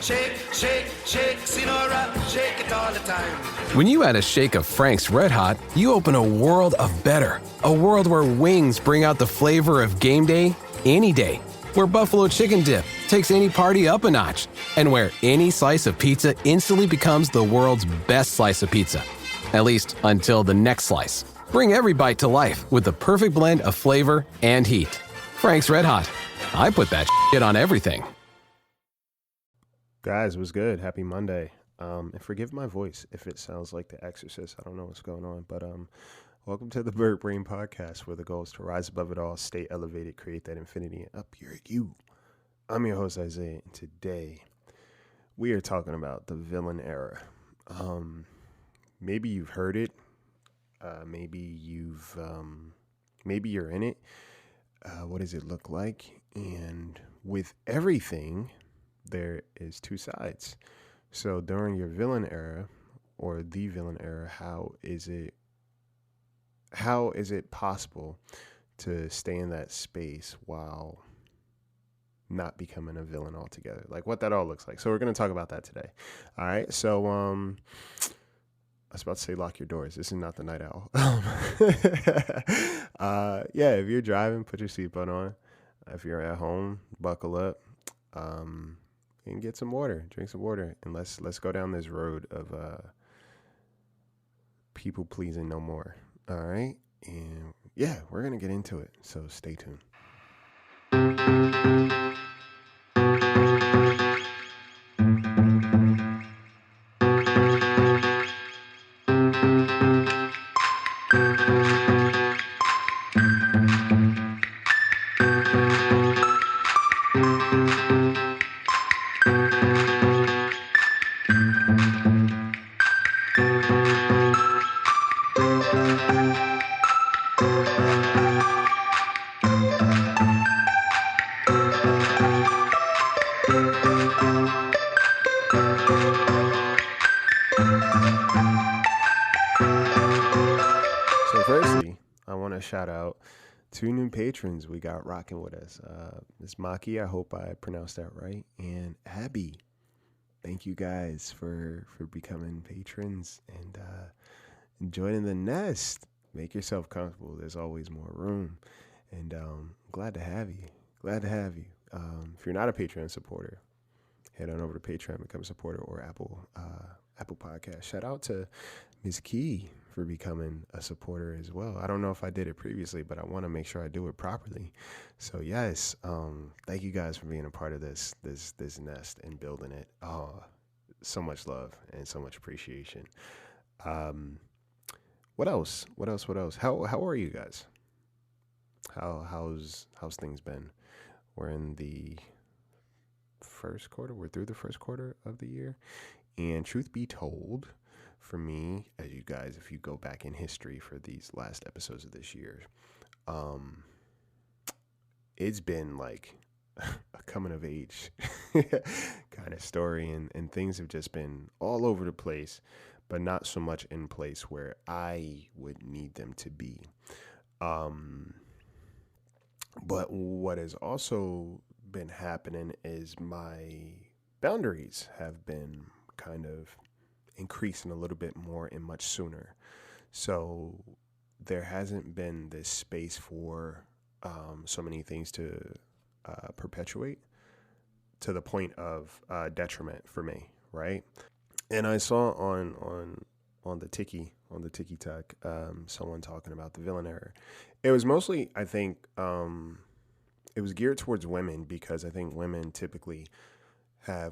Shake, shake, shake, Sinora, shake it all the time. When you add a shake of Frank's Red Hot, you open a world of better. A world where wings bring out the flavor of game day any day. Where buffalo chicken dip takes any party up a notch. And where any slice of pizza instantly becomes the world's best slice of pizza. At least until the next slice. Bring every bite to life with the perfect blend of flavor and heat. Frank's Red Hot. I put that shit on everything. Guys, what's good? Happy Monday. And forgive my voice if it sounds like The Exorcist. I don't know what's going on, but welcome to the Bird Brain Podcast, where the goal is to rise above it all, stay elevated, create that infinity, and up your you. I'm your host, Isaiah, and today we are talking about the villain era. Maybe you've heard it. Maybe you're in it. What does it look like? And with everything, there is two sides. So during your villain era or the villain era, how is it possible to stay in that space while not becoming a villain altogether? Like what that all looks like. So we're going to talk about that today. All right. So I was about to say lock your doors. This is not the night owl. Yeah, if you're driving, put your seatbelt on. If you're at home, buckle up. And get some water, drink some water, and let's go down this road of people pleasing no more. All right, and yeah, we're gonna get into it. So stay tuned. Shout out two new patrons we got rocking with us. Ms. Maki, I hope I pronounced that right, and Abby. Thank you guys for becoming patrons and joining the nest. Make yourself comfortable. There's always more room, and glad to have you. If you're not a Patreon supporter, head on over to Patreon, become a supporter, or Apple Podcast. Shout out to Ms. Key for becoming a supporter as well. I don't know if I did it previously, but I want to make sure I do it properly. So yes, thank you guys for being a part of this nest and building it. Oh, so much love and so much appreciation. What else? How are you guys? How's things been? We're in the first quarter. We're through the first quarter of the year, and truth be told, for me, as you guys, if you go back in history for these last episodes of this year, it's been like a coming of age kind of story, and things have just been all over the place, but not so much in place where I would need them to be. But what has also been happening is my boundaries have been kind of increasing a little bit more and much sooner. So there hasn't been this space for so many things to perpetuate to the point of detriment for me, right? And I saw on the TikTok someone talking about the villain era. It was mostly, I think, it was geared towards women, because I think women typically I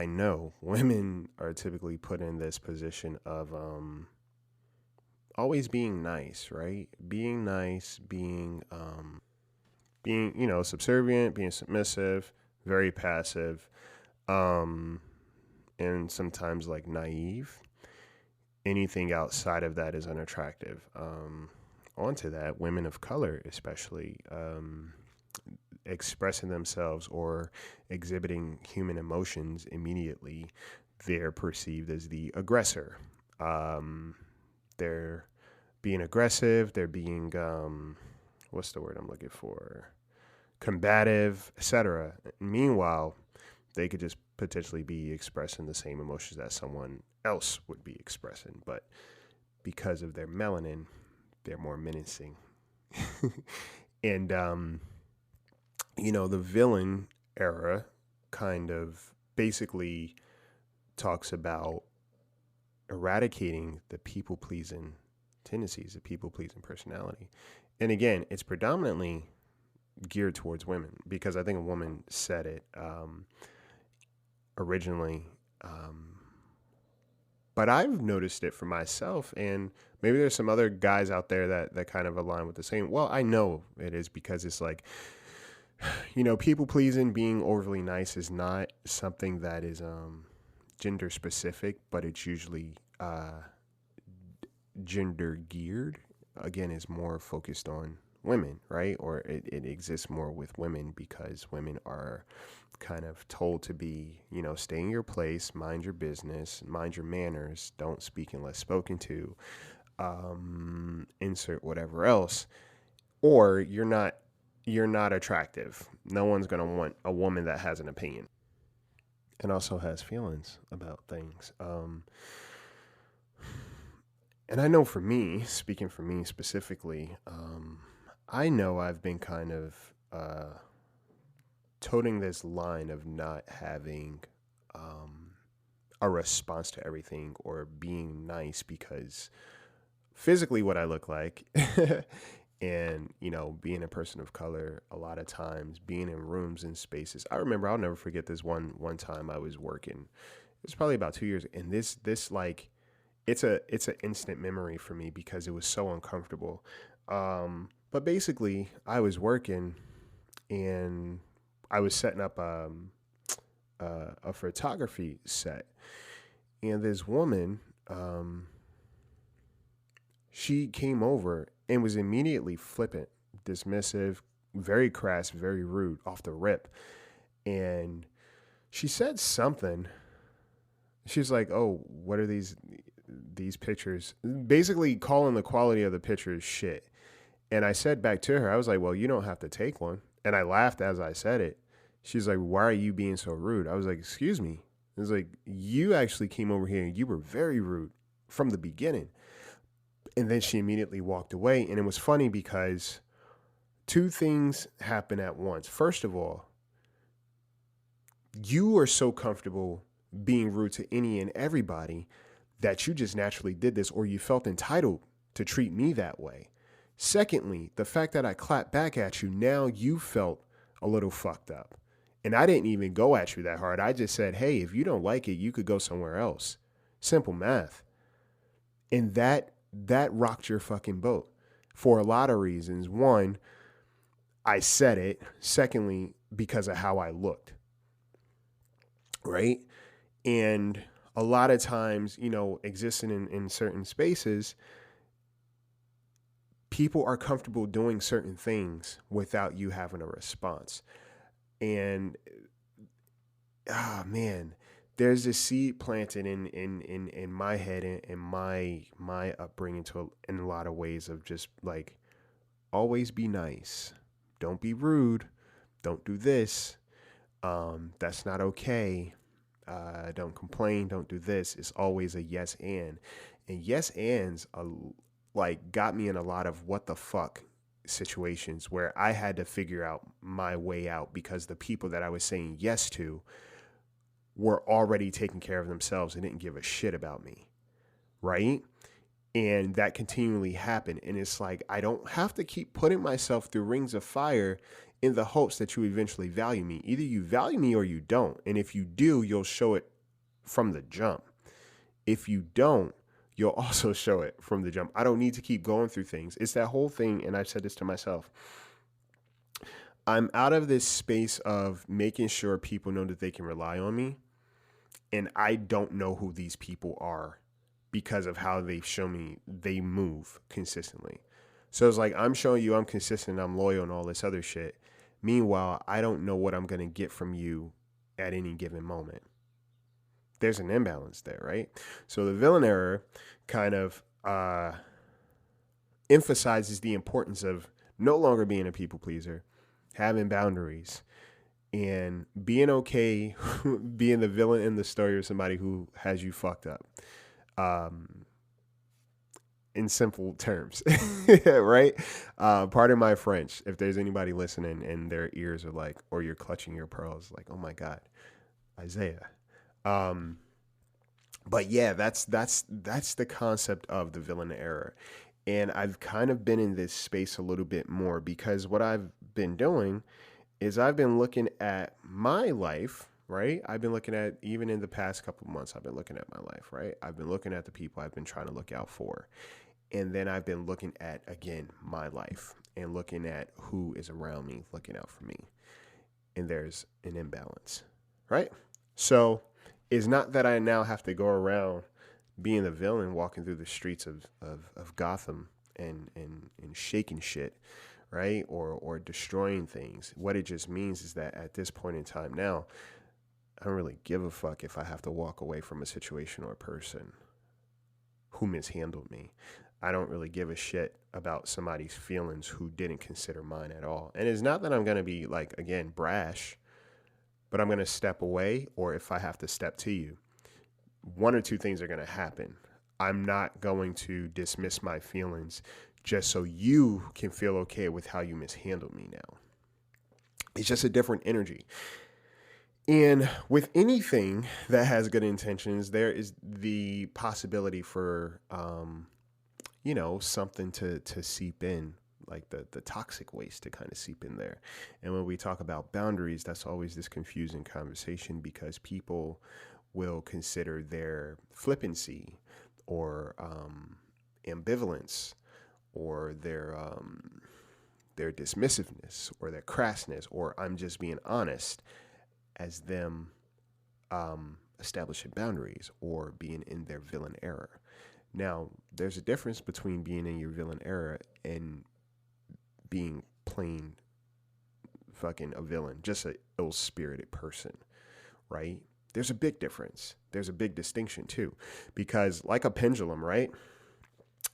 know women are typically put in this position of always being nice, right? Being nice, being subservient, being submissive, very passive, and sometimes like naive. Anything outside of that is unattractive. Onto that, women of color especially, expressing themselves or exhibiting human emotions immediately, they're perceived as the aggressor. They're being aggressive, they're being what's the word I'm looking for? Combative, etc. Meanwhile, They could just potentially be expressing the same emotions that someone else would be expressing, but because of their melanin, they're more menacing. And, the villain era kind of basically talks about eradicating the people-pleasing tendencies, the people-pleasing personality. And again, it's predominantly geared towards women, because I think a woman said it originally. But I've noticed it for myself, and maybe there's some other guys out there that kind of align with the same. Well, I know it is, because it's like, people pleasing, being overly nice is not something that is gender specific, but it's usually gender geared. Again, is more focused on women, right? Or it exists more with women, because women are kind of told to be, stay in your place, mind your business, mind your manners, don't speak unless spoken to, insert whatever else, or you're not attractive. No one's going to want a woman that has an opinion and also has feelings about things. And I know for me, speaking for me specifically, I know I've been kind of toting this line of not having a response to everything, or being nice because physically what I look like, and, being a person of color, a lot of times being in rooms and spaces. I remember, I'll never forget this one time I was working. It was probably about 2 years. And this like, it's an instant memory for me, because it was so uncomfortable. But basically I was working, and I was setting up a photography set, and this woman, she came over and was immediately flippant, dismissive, very crass, very rude off the rip. And she said something. She's like, "Oh, what are these pictures?" Basically calling the quality of the pictures shit. And I said back to her, I was like, "Well, you don't have to take one." And I laughed as I said it. She's like, "Why are you being so rude?" I was like, "Excuse me." It was like, "You actually came over here and you were very rude from the beginning." And then she immediately walked away. And it was funny, because two things happen at once. First of all, you are so comfortable being rude to any and everybody that you just naturally did this, or you felt entitled to treat me that way. Secondly, the fact that I clapped back at you, now you felt a little fucked up. And I didn't even go at you that hard. I just said, "Hey, if you don't like it, you could go somewhere else." Simple math. And that rocked your fucking boat for a lot of reasons. One, I said it. Secondly, because of how I looked. Right? And a lot of times, existing in certain spaces, people are comfortable doing certain things without you having a response. And, man, there's this seed planted in my head and my upbringing in a lot of ways, of just like, always be nice. Don't be rude. Don't do this. That's not okay. Don't complain. Don't do this. It's always a yes and yes ands like got me in a lot of what the fuck situations where I had to figure out my way out, because the people that I was saying yes to were already taking care of themselves and didn't give a shit about me. Right? And that continually happened. And it's like, I don't have to keep putting myself through rings of fire in the hopes that you eventually value me. Either you value me or you don't. And if you do, you'll show it from the jump. If you don't, you'll also show it from the jump. I don't need to keep going through things. It's that whole thing. And I've said this to myself. I'm out of this space of making sure people know that they can rely on me. And I don't know who these people are because of how they've shown me they move consistently. So it's like, I'm showing you I'm consistent, I'm loyal, and all this other shit. Meanwhile, I don't know what I'm going to get from you at any given moment. There's an imbalance there, right? So the villain error kind of emphasizes the importance of no longer being a people pleaser, having boundaries, and being okay being the villain in the story of somebody who has you fucked up. In simple terms, right? Pardon my French. If there's anybody listening and their ears are like, or you're clutching your pearls, like, oh my God, Isaiah. But yeah, that's the concept of the villain era. And I've kind of been in this space a little bit more because what I've been doing is I've been looking at my life, right? I've been looking at, even in the past couple of months, I've been looking at my life, right? I've been looking at the people I've been trying to look out for. And then I've been looking at, again, my life and looking at who is around me, looking out for me. And there's an imbalance, right? So it's not that I now have to go around being the villain walking through the streets of Gotham and shaking shit, right? Or destroying things. What it just means is that at this point in time now, I don't really give a fuck if I have to walk away from a situation or a person who mishandled me. I don't really give a shit about somebody's feelings who didn't consider mine at all. And it's not that I'm going to be, like, again, brash, but I'm going to step away, or if I have to step to you, one or two things are going to happen. I'm not going to dismiss my feelings just so you can feel okay with how you mishandled me now. It's just a different energy. And with anything that has good intentions, there is the possibility for, something to seep in, like the toxic waste to kind of seep in there. And when we talk about boundaries, that's always this confusing conversation because people will consider their flippancy or ambivalence or their dismissiveness or their crassness, or I'm just being honest, as them establishing boundaries or being in their villain era. Now, there's a difference between being in your villain era and being plain fucking a villain, just an ill-spirited person, right? There's a big difference. There's a big distinction too, because like a pendulum, right?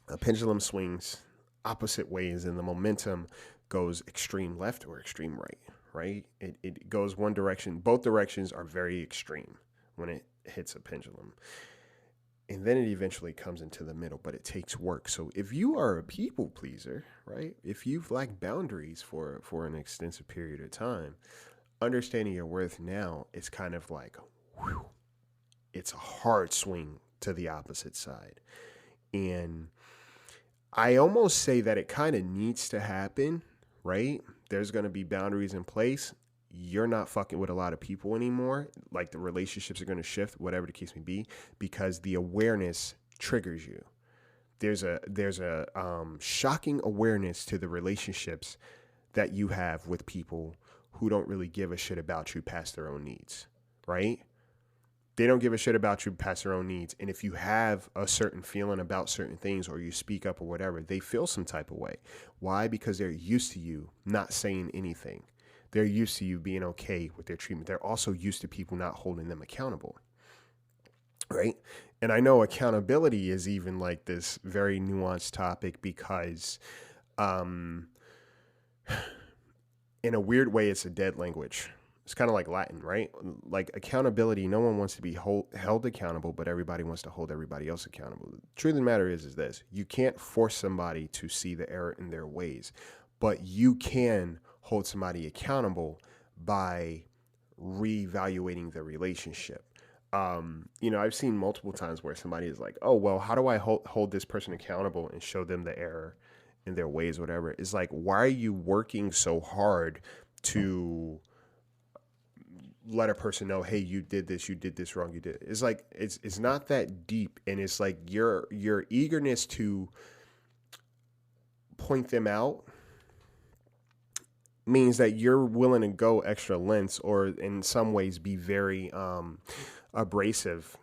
A pendulum swings opposite ways and the momentum goes extreme left or extreme right, right? It goes one direction. Both directions are very extreme when it hits a pendulum. And then it eventually comes into the middle, but it takes work. So if you are a people pleaser, right? If you've lacked boundaries for an extensive period of time, understanding your worth now is kind of like, whew, it's a hard swing to the opposite side. And I almost say that it kind of needs to happen, right? There's going to be boundaries in place. You're not fucking with a lot of people anymore. Like the relationships are going to shift, whatever the case may be, because the awareness triggers you. There's a shocking awareness to the relationships that you have with people who don't really give a shit about you past their own needs, right? They don't give a shit about you past their own needs. And if you have a certain feeling about certain things or you speak up or whatever, they feel some type of way. Why? Because they're used to you not saying anything. They're used to you being okay with their treatment. They're also used to people not holding them accountable, right? And I know accountability is even like this very nuanced topic because in a weird way, it's a dead language. It's kind of like Latin, right? Like accountability, no one wants to be held accountable, but everybody wants to hold everybody else accountable. The truth of the matter is this. You can't force somebody to see the error in their ways, but you can hold somebody accountable by reevaluating the relationship. I've seen multiple times where somebody is like, oh, well, how do I hold this person accountable and show them the error in their ways, whatever? It's like, why are you working so hard to let a person know, hey, you did this wrong, you did it. It's like, it's not that deep. And it's like your eagerness to point them out means that you're willing to go extra lengths or in some ways be very abrasive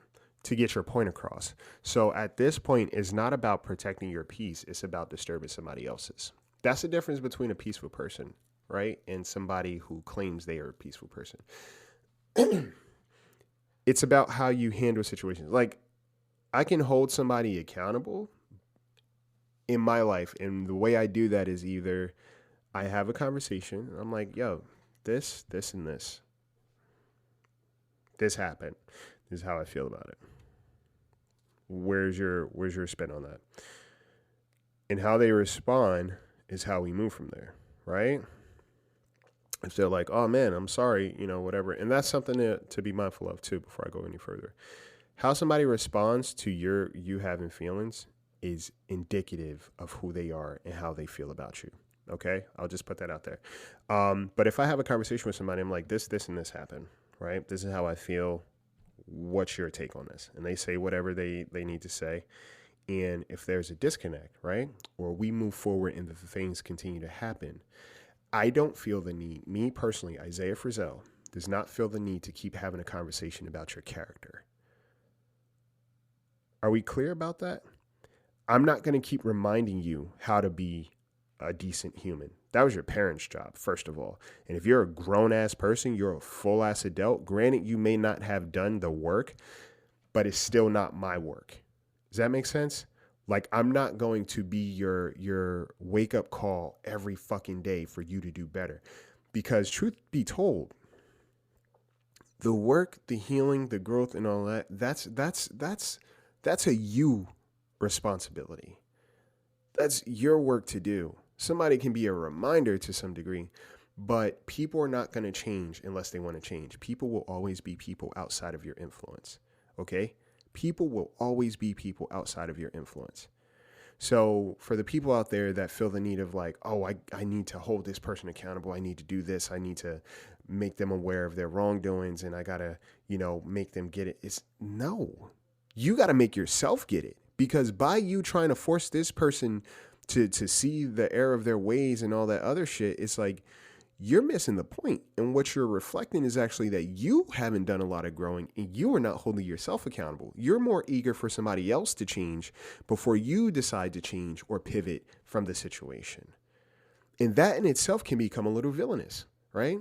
to get your point across. So at this point, it's not about protecting your peace. It's about disturbing somebody else's. That's the difference between a peaceful person, right? And somebody who claims they are a peaceful person. It's about how you handle situations. Like, I can hold somebody accountable in my life. And the way I do that is either I have a conversation and I'm like, yo, this, and this. this happened. This is how I feel about it. Where's your spin on that? And how they respond is how we move from there, right? If they're like, oh man, I'm sorry, whatever. And that's something to be mindful of too before I go any further. How somebody responds to you having feelings is indicative of who they are and how they feel about you. Okay? I'll just put that out there. But if I have a conversation with somebody, I'm like, this, and this happened, right? This is how I feel. What's your take on this? And they say whatever they need to say. And if there's a disconnect, right? Or we move forward and the things continue to happen, I don't feel the need, me personally, Isaiah Frizzell, does not feel the need to keep having a conversation about your character. Are we clear about that? I'm not going to keep reminding you how to be a decent human. That was your parents' job, first of all. And if you're a grown-ass person, you're a full-ass adult. Granted, you may not have done the work, but it's still not my work. Does that make sense? Like, I'm not going to be your wake-up call every fucking day for you to do better. Because truth be told, the work, the healing, the growth, and all that, that's a you responsibility. That's your work to do. Somebody can be a reminder to some degree, but people are not going to change unless they want to change. People will always be people outside of your influence. Okay? People will always be people outside of your influence. So for the people out there that feel the need of like, oh, I need to hold this person accountable. I need to do this. I need to make them aware of their wrongdoings, and I got to, make them get it. It's no. You got to make yourself get it, because by you trying to force this person to see the error of their ways and all that other shit, it's like you're missing the point. And what you're reflecting is actually that you haven't done a lot of growing and you are not holding yourself accountable. You're more eager for somebody else to change before you decide to change or pivot from the situation. And that in itself can become a little villainous, right?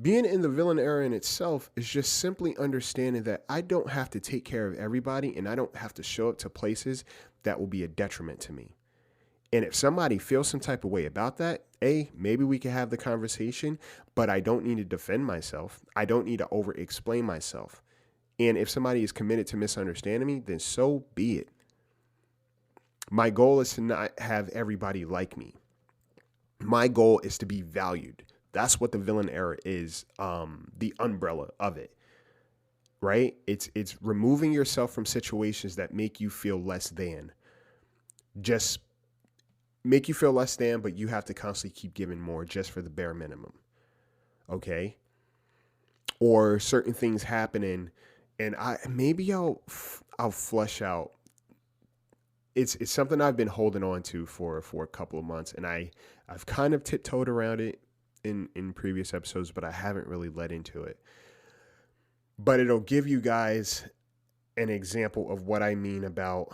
Being in the villain era in itself is just simply understanding that I don't have to take care of everybody and I don't have to show up to places that will be a detriment to me. And if somebody feels some type of way about that, maybe we can have the conversation, but I don't need to defend myself. I don't need to over-explain myself. And if somebody is committed to misunderstanding me, then so be it. My goal is to not have everybody like me. My goal is to be valued. That's what the villain era is, the umbrella of it, right? It's removing yourself from situations that make you feel less than. Just make you feel less than, but you have to constantly keep giving more just for the bare minimum, okay? Or certain things happening, and I'll flesh out. It's something I've been holding on to for a couple of months, and I've kind of tiptoed around it in previous episodes, but I haven't really led into it. But it'll give you guys an example of what I mean about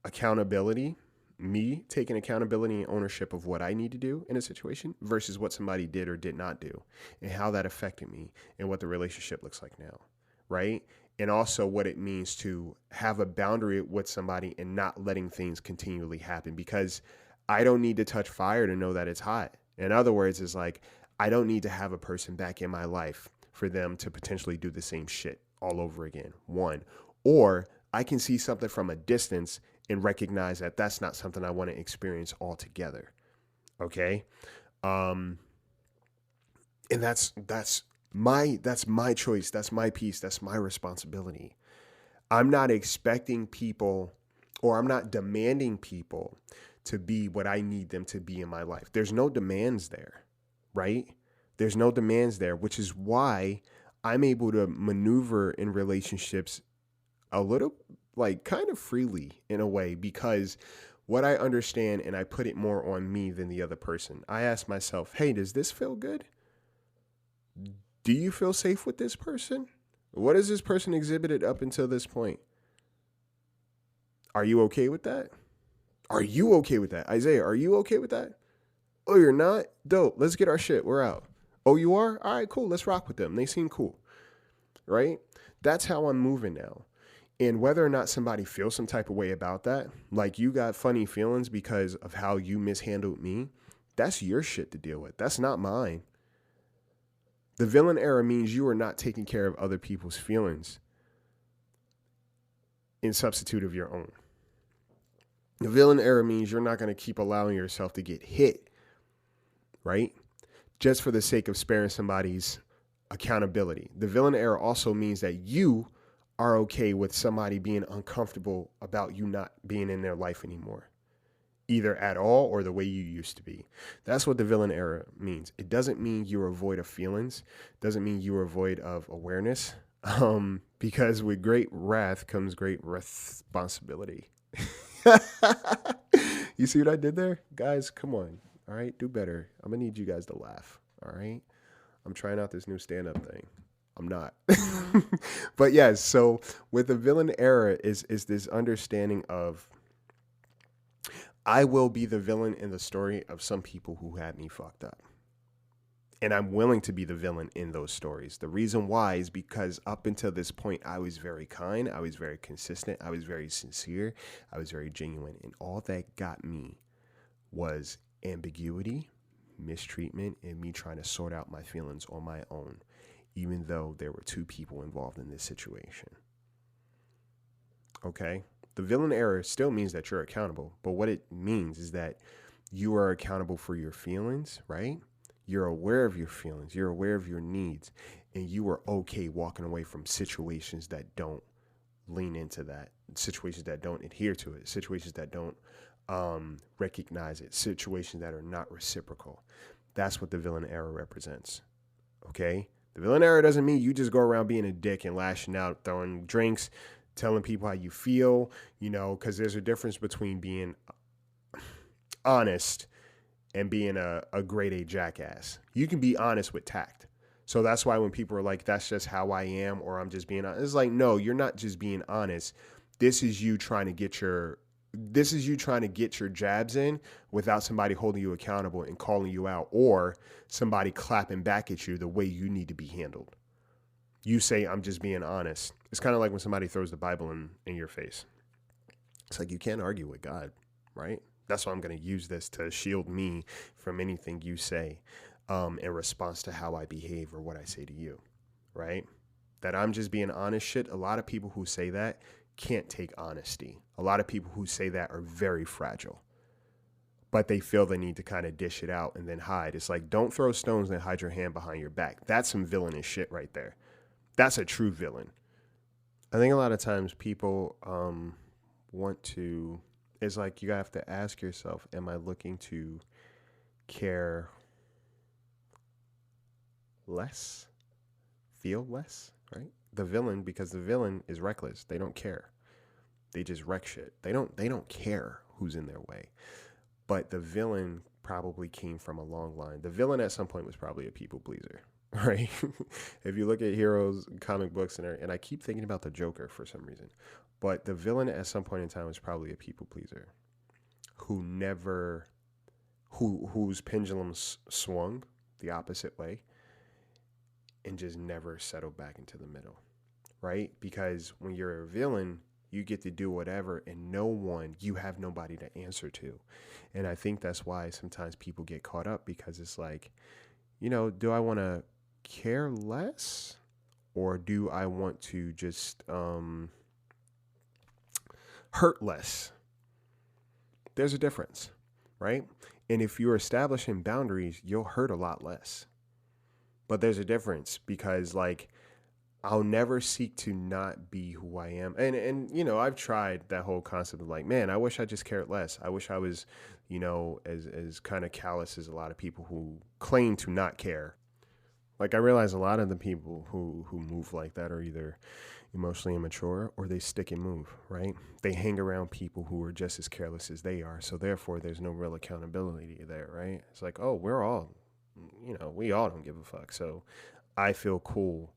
accountability, me taking accountability and ownership of what I need to do in a situation versus what somebody did or did not do, and how that affected me and what the relationship looks like now, right? And also what it means to have a boundary with somebody and not letting things continually happen, because I don't need to touch fire to know that it's hot. In other words, it's like, I don't need to have a person back in my life for them to potentially do the same shit all over again. One, or I can see something from a distance and recognize that that's not something I want to experience altogether. Okay. And that's my choice. That's my piece. That's my responsibility. I'm not expecting people, or I'm not demanding people to be what I need them to be in my life. There's no demands there, right? There's no demands there, which is why I'm able to maneuver in relationships a little, like, kind of freely in a way, because what I understand, and I put it more on me than the other person. I ask myself, hey, does this feel good? Do you feel safe with this person? What has this person exhibited up until this point? Are you okay with that? Are you okay with that? Isaiah, are you okay with that? Oh, you're not? Dope. Let's get our shit. We're out. Oh, you are? All right, cool. Let's rock with them. They seem cool. Right? That's how I'm moving now. And whether or not somebody feels some type of way about that, like you got funny feelings because of how you mishandled me, that's your shit to deal with. That's not mine. The villain era means you are not taking care of other people's feelings in substitute of your own. The villain era means you're not going to keep allowing yourself to get hit, right? Just for the sake of sparing somebody's accountability. The villain era also means that you are okay with somebody being uncomfortable about you not being in their life anymore, either at all or the way you used to be. That's what the villain era means. It doesn't mean you're void of feelings. It doesn't mean you are void of awareness. Because with great wrath comes great responsibility. You see what I did there? Guys, come on. All right, do better. I'm going to need you guys to laugh. All right? I'm trying out this new stand-up thing. I'm not. But yes, so with the villain era is this understanding of I will be the villain in the story of some people who had me fucked up. And I'm willing to be the villain in those stories. The reason why is because up until this point, I was very kind. I was very consistent. I was very sincere. I was very genuine. And all that got me was ambiguity, mistreatment, and me trying to sort out my feelings on my own, even though there were two people involved in this situation. Okay? The villain era still means that you're accountable. But what it means is that you are accountable for your feelings, right? You're aware of your feelings. You're aware of your needs. And you are okay walking away from situations that don't lean into that, situations that don't adhere to it, situations that don't recognize it, situations that are not reciprocal. That's what the villain era represents. Okay? The villain era doesn't mean you just go around being a dick and lashing out, throwing drinks, telling people how you feel, because there's a difference between being honest and being a grade A jackass. You can be honest with tact. So that's why when people are like, that's just how I am, or I'm just being honest, it's like, no, you're not just being honest. This is you trying to get your jabs in without somebody holding you accountable and calling you out, or somebody clapping back at you the way you need to be handled. You say, I'm just being honest. It's kind of like when somebody throws the Bible in your face. It's like, you can't argue with God, right? That's why I'm going to use this to shield me from anything you say in response to how I behave or what I say to you, right? That I'm just being honest shit. A lot of people who say that can't take honesty. A lot of people who say that are very fragile, but they feel the need to kind of dish it out and then hide. It's like, don't throw stones and hide your hand behind your back. That's some villainous shit right there. That's a true villain. I think a lot of times people want to, it's like you have to ask yourself, am I looking to care less, feel less, right? The villain, because the villain is reckless. They don't care. They just wreck shit. They don't care who's in their way. But the villain probably came from a long line. The villain at some point was probably a people pleaser, right? If you look at heroes, comic books, and I keep thinking about the Joker for some reason, but the villain at some point in time was probably a people pleaser whose pendulum swung the opposite way and just never settled back into the middle, right? Because when you're a villain, you get to do whatever, and you have nobody to answer to. And I think that's why sometimes people get caught up, because it's like, do I want to care less, or do I want to just hurt less? There's a difference, right? And if you're establishing boundaries, you'll hurt a lot less. But there's a difference, because I'll never seek to not be who I am. And I've tried that whole concept of man, I wish I just cared less. I wish I was, as kind of callous as a lot of people who claim to not care. I realize a lot of the people who move like that are either emotionally immature or they stick and move, right? They hang around people who are just as careless as they are. So therefore, there's no real accountability there, right? It's like, oh, we all don't give a fuck. So I feel cool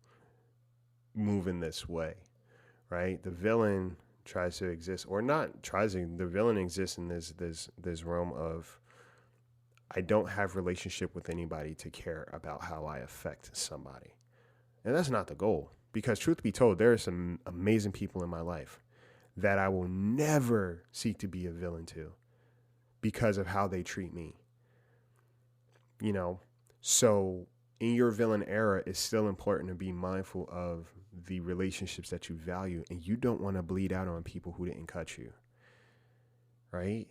moving this way, right? The villain tries to exist, or not tries to, the villain exists in this realm of, I don't have relationship with anybody to care about how I affect somebody. And that's not the goal, because truth be told, there are some amazing people in my life that I will never seek to be a villain to because of how they treat me. So in your villain era, it's still important to be mindful of the relationships that you value, and you don't want to bleed out on people who didn't cut you, right?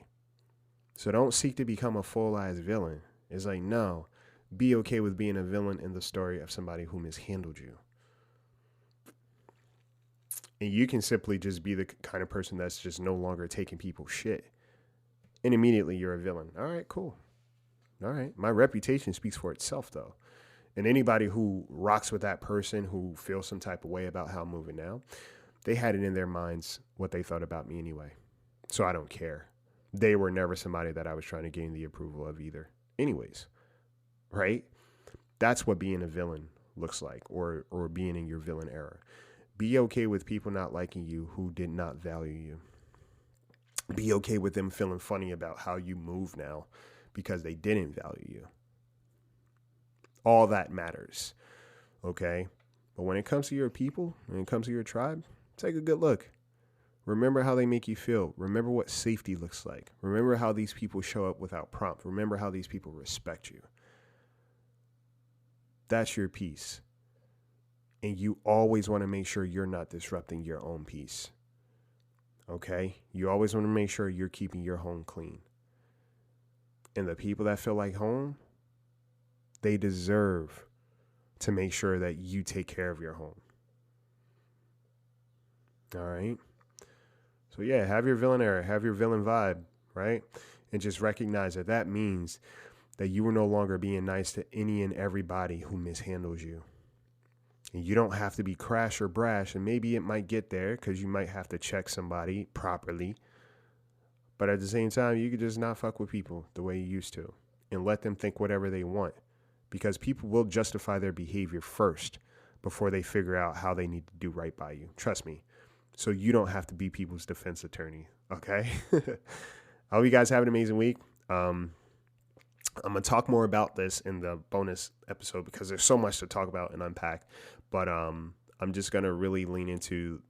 So don't seek to become a full-eyes villain. It's like, no, be okay with being a villain in the story of somebody who mishandled you. And you can simply just be the kind of person that's just no longer taking people's shit. And immediately you're a villain. All right, cool. All right. My reputation speaks for itself, though. And anybody who rocks with that person, who feels some type of way about how I'm moving now, they had it in their minds what they thought about me anyway. So I don't care. They were never somebody that I was trying to gain the approval of either. Anyways, right? That's what being a villain looks like, or being in your villain era. Be okay with people not liking you who did not value you. Be okay with them feeling funny about how you move now because they didn't value you. All that matters, okay? But when it comes to your people, when it comes to your tribe, take a good look. Remember how they make you feel. Remember what safety looks like. Remember how these people show up without prompt. Remember how these people respect you. That's your peace. And you always want to make sure you're not disrupting your own peace. Okay? You always want to make sure you're keeping your home clean. And the people that feel like home, they deserve to make sure that you take care of your home. All right? So yeah, have your villain era, have your villain vibe, right? And just recognize that that means that you are no longer being nice to any and everybody who mishandles you. And you don't have to be crash or brash, and maybe it might get there because you might have to check somebody properly. But at the same time, you could just not fuck with people the way you used to and let them think whatever they want, because people will justify their behavior first before they figure out how they need to do right by you. Trust me. So you don't have to be people's defense attorney. Okay. I hope you guys have an amazing week. I'm going to talk more about this in the bonus episode because there's so much to talk about and unpack. But I'm just going to really lean into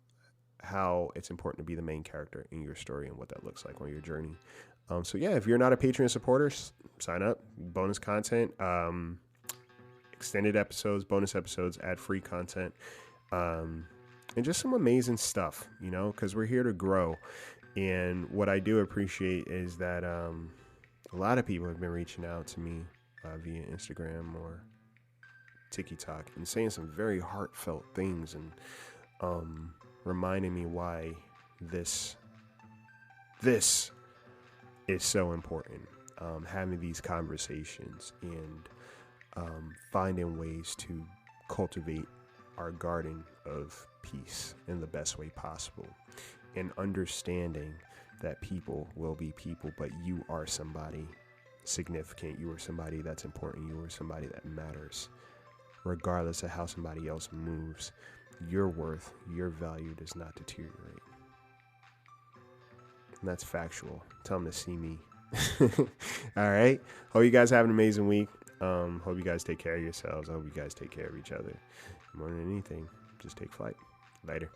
how it's important to be the main character in your story and what that looks like on your journey. So yeah, if you're not a Patreon supporter, sign up. Bonus content, extended episodes, bonus episodes, ad-free content, and just some amazing stuff, you know, because we're here to grow. And what I do appreciate is that a lot of people have been reaching out to me via Instagram or TikTok and saying some very heartfelt things and reminding me why this is so important. Having these conversations and finding ways to cultivate our garden of peace in the best way possible, and understanding that people will be people, but you are somebody significant. You are somebody that's important. You are somebody that matters. Regardless of how somebody else moves, your worth, your value does not deteriorate. And that's factual. Tell them to see me. All right. Hope you guys have an amazing week. Hope you guys take care of yourselves. I hope you guys take care of each other. More than anything, just take flight. Later.